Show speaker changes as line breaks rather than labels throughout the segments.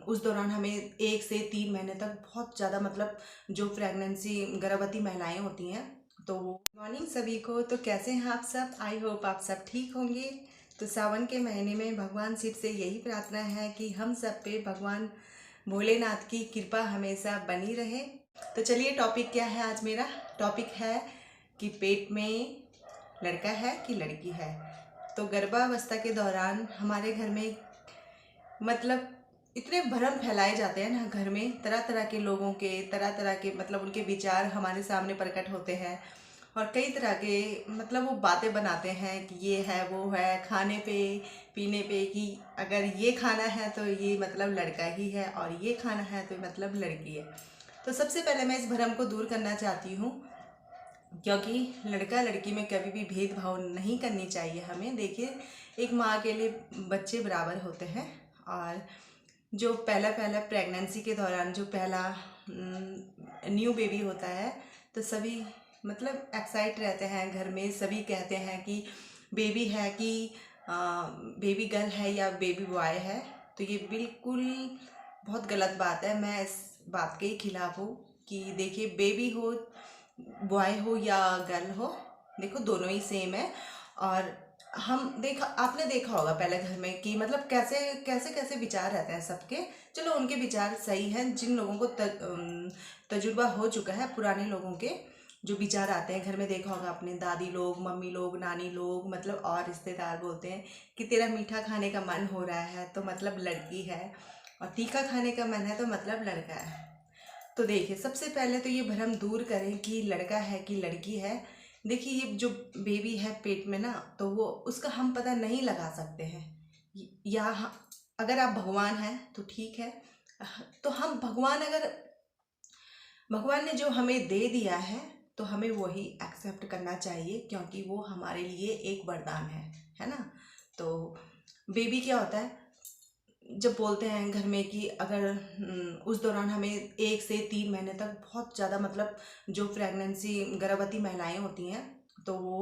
उस दौरान हमें 1 से 3 महीने तक बहुत ज़्यादा मतलब जो प्रेगनेंसी गर्भवती महिलाएं होती हैं तो वो मॉर्निंग सभी को। तो कैसे हैं आप सब? आई होप आप सब ठीक होंगे। तो सावन के महीने में भगवान शिव से यही प्रार्थना है कि हम सब पे भगवान भोलेनाथ की कृपा हमेशा बनी रहे। तो चलिए, टॉपिक क्या है आज मेरा? टॉपिक है कि पेट में लड़का है कि लड़की है। तो गर्भावस्था के दौरान हमारे घर में मतलब इतने भ्रम फैलाए जाते हैं ना, घर में तरह तरह के लोगों के तरह तरह के मतलब उनके विचार हमारे सामने प्रकट होते हैं और कई तरह के मतलब वो बातें बनाते हैं कि ये है वो है, खाने पे पीने पे, कि अगर ये खाना है तो ये मतलब लड़का ही है और ये खाना है तो मतलब लड़की है। तो सबसे पहले मैं इस भ्रम को दूर करना चाहती हूँ, क्योंकि लड़का लड़की में कभी भी भेदभाव नहीं करनी चाहिए हमें। देखिए, एक माँ के लिए बच्चे बराबर होते हैं और जो पहला पहला प्रेगनेंसी के दौरान जो पहला न्यू बेबी होता है तो सभी मतलब एक्साइट रहते हैं घर में। सभी कहते हैं कि बेबी है कि बेबी गर्ल है या बेबी बॉय है। तो ये बिल्कुल बहुत गलत बात है। मैं इस बात के खिलाफ हूँ कि देखिए, बेबी हो बॉय हो या गर्ल हो, देखो दोनों ही सेम है। और आपने देखा होगा पहले घर में कि मतलब कैसे कैसे कैसे विचार रहते हैं सबके। चलो, उनके विचार सही हैं, जिन लोगों को तजुर्बा हो चुका है, पुराने लोगों के जो विचार आते हैं घर में। देखा होगा अपने दादी लोग, मम्मी लोग, नानी लोग मतलब और रिश्तेदार बोलते हैं कि तेरा मीठा खाने का मन हो रहा है तो मतलब लड़की है, और तीखा खाने का मन है तो मतलब लड़का है। तो देखिए, सबसे पहले तो ये भ्रम दूर करें कि लड़का है कि लड़की है। देखिए, ये जो बेबी है पेट में ना, तो वो उसका हम पता नहीं लगा सकते हैं। अगर आप भगवान हैं तो ठीक है। तो हम भगवान ने जो हमें दे दिया है तो हमें वही एक्सेप्ट करना चाहिए, क्योंकि वो हमारे लिए एक वरदान है ना। तो बेबी क्या होता है, जब बोलते हैं घर में कि अगर उस दौरान हमें 1 से 3 महीने तक बहुत ज़्यादा मतलब जो प्रेगनेंसी गर्भवती महिलाएं होती हैं तो वो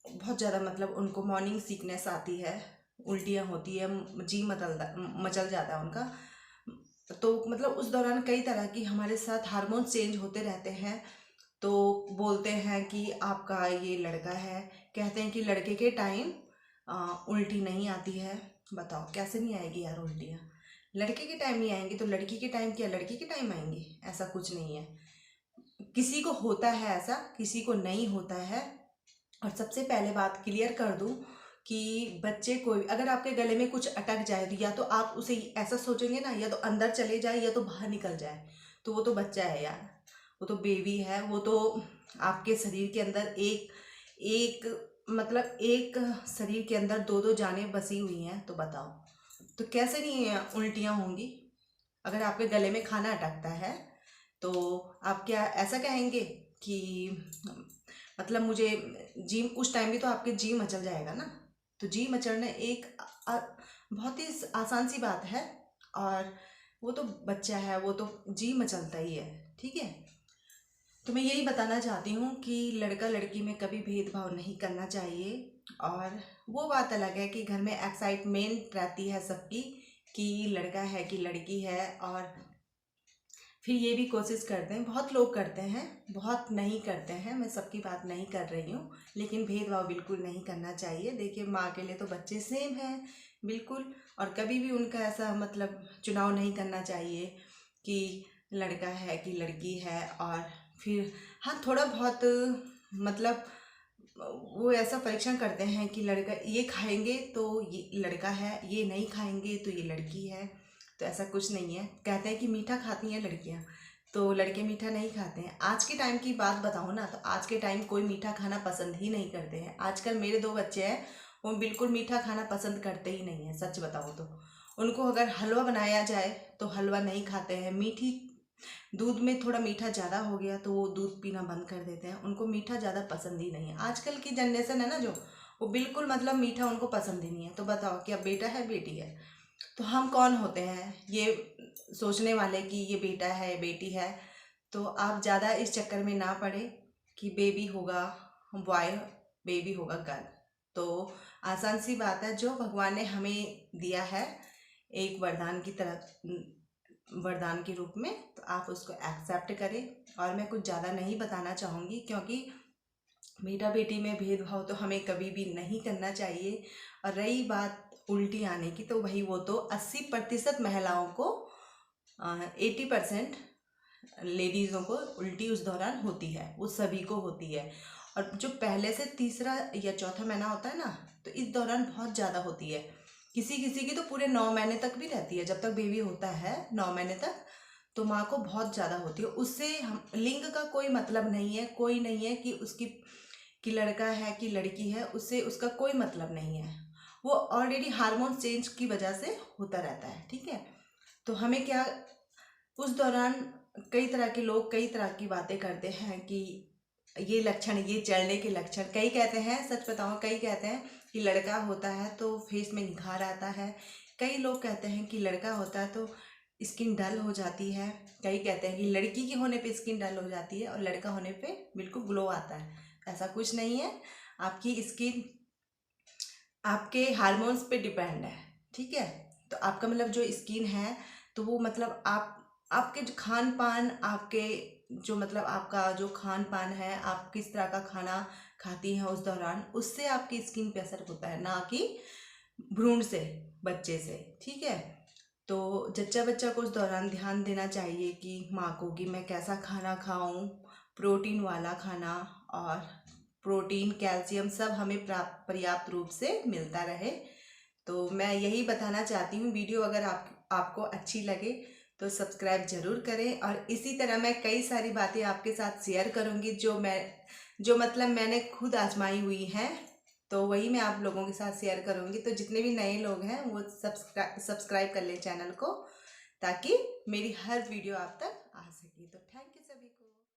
बहुत ज़्यादा मतलब उनको मॉर्निंग सिकनेस आती है, उल्टियाँ होती है, जी मचल जाता है उनका। तो मतलब उस दौरान कई तरह की हमारे साथ हार्मोन चेंज होते रहते हैं। तो बोलते हैं कि आपका ये लड़का है, कहते हैं कि लड़के के टाइम उल्टी नहीं आती है। बताओ कैसे नहीं आएगी यार उल्टियाँ? लड़के के टाइम नहीं आएंगी तो लड़की के टाइम क्या लड़की के टाइम आएंगी? ऐसा कुछ नहीं है। किसी को होता है ऐसा, किसी को नहीं होता है। और सबसे पहले बात क्लियर कर दूं कि बच्चे को अगर आपके गले में कुछ अटक जाए तो या तो आप उसे ऐसा सोचेंगे ना, या तो अंदर चले जाए या तो बाहर निकल जाए। तो वो तो बच्चा है यार, वो तो बेबी है। वो तो आपके शरीर के अंदर एक एक मतलब एक शरीर के अंदर दो दो जानें बसी हुई हैं। तो बताओ, तो कैसे नहीं उल्टियाँ होंगी? अगर आपके गले में खाना अटकता है तो आप क्या ऐसा कहेंगे कि मतलब मुझे जी, उस टाइम भी तो आपके जी मचल जाएगा ना। तो जी मचलना एक बहुत ही आसान सी बात है। और वो तो बच्चा है, वो तो जी मचलता ही है, ठीक है। तो मैं यही बताना चाहती हूँ कि लड़का लड़की में कभी भेदभाव नहीं करना चाहिए। और वो बात अलग है कि घर में एक्साइटमेंट रहती है सबकी कि लड़का है कि लड़की है, और फिर ये भी कोशिश करते हैं, बहुत लोग करते हैं, बहुत नहीं करते हैं, मैं सबकी बात नहीं कर रही हूँ, लेकिन भेदभाव बिल्कुल नहीं करना चाहिए। देखिए, माँ के लिए तो बच्चे सेम हैं बिल्कुल। और कभी भी उनका ऐसा मतलब चुनाव नहीं करना चाहिए कि लड़का है कि लड़की है। और फिर हाँ, थोड़ा बहुत मतलब वो ऐसा परीक्षण करते हैं कि लड़का ये खाएंगे तो ये लड़का है, ये नहीं खाएंगे तो ये लड़की है। तो ऐसा कुछ नहीं है। कहते हैं कि मीठा खाती हैं लड़कियां, तो लड़के मीठा नहीं खाते हैं। आज के टाइम की बात बताऊँ ना, तो आज के टाइम कोई मीठा खाना पसंद ही नहीं करते हैं। आजकल मेरे 2 बच्चे हैं, वो बिल्कुल मीठा खाना पसंद करते ही नहीं हैं। सच बताऊँ तो उनको अगर हलवा बनाया जाए तो हलवा नहीं खाते हैं। मीठी दूध में थोड़ा मीठा ज़्यादा हो गया तो वो दूध पीना बंद कर देते हैं। उनको मीठा ज़्यादा पसंद ही नहीं है। आजकल की जनरेशन है ना जो, वो बिल्कुल मतलब मीठा उनको पसंद ही नहीं है। तो बताओ, क्या बेटा है बेटी है? तो हम कौन होते हैं ये सोचने वाले कि ये बेटा है बेटी है? तो आप ज़्यादा इस चक्कर में ना पड़े कि बेबी होगा बॉय, बेबी होगा गर्ल। तो आसान सी बात है, जो भगवान ने हमें दिया है एक वरदान की तरह, वरदान के रूप में, तो आप उसको एक्सेप्ट करें। और मैं कुछ ज़्यादा नहीं बताना चाहूँगी, क्योंकि बेटा बेटी में भेदभाव तो हमें कभी भी नहीं करना चाहिए। और रही बात उल्टी आने की, तो वही वो तो 80% महिलाओं को, 80% लेडीज़ों को उल्टी उस दौरान होती है, वो सभी को होती है। और जो पहले से तीसरा या चौथा महीना होता है ना, तो इस दौरान बहुत ज़्यादा होती है। किसी किसी की तो पूरे 9 महीने तक भी रहती है, जब तक बेबी होता है 9 महीने तक, तो माँ को बहुत ज़्यादा होती है। उससे हम लिंग का कोई मतलब नहीं है, कोई नहीं है कि उसकी कि लड़का है कि लड़की है, उससे उसका कोई मतलब नहीं है। वो ऑलरेडी हार्मोन चेंज की वजह से होता रहता है, ठीक है। तो हमें क्या, उस दौरान कई तरह के लोग कई तरह की बातें करते हैं कि ये लक्षण, ये चढ़ने के लक्षण, कई कहते हैं, सच बताऊं, कई कहते हैं कि लड़का होता है तो फेस में निखार आता है, कई लोग कहते हैं कि लड़का होता है तो स्किन डल हो जाती है, कई कहते हैं कि लड़की के होने पे स्किन डल हो जाती है और लड़का होने पे बिल्कुल ग्लो आता है। ऐसा कुछ नहीं है, आपकी स्किन आपके हार्मोन्स पे डिपेंड है, ठीक है। तो आपका मतलब जो स्किन है, तो वो मतलब आप, आपके जो खान पान, आपके जो मतलब आपका जो खान पान है, आप किस तरह का खाना खाती हैं उस दौरान, उससे आपकी स्किन पे असर होता है, ना कि भ्रूण से, बच्चे से, ठीक है। तो जच्चा बच्चा को उस दौरान ध्यान देना चाहिए कि माँ को, कि मैं कैसा खाना खाऊं, प्रोटीन वाला खाना, और प्रोटीन कैल्शियम सब हमें प्राप्त पर्याप्त रूप से मिलता रहे। तो मैं यही बताना चाहती हूँ। वीडियो अगर आपको अच्छी लगे तो सब्सक्राइब ज़रूर करें, और इसी तरह मैं कई सारी बातें आपके साथ शेयर करूँगी जो मतलब मैंने खुद आजमाई हुई हैं, तो वही मैं आप लोगों के साथ शेयर करूँगी। तो जितने भी नए लोग हैं वो सब्सक्राइब कर लें चैनल को, ताकि मेरी हर वीडियो आप तक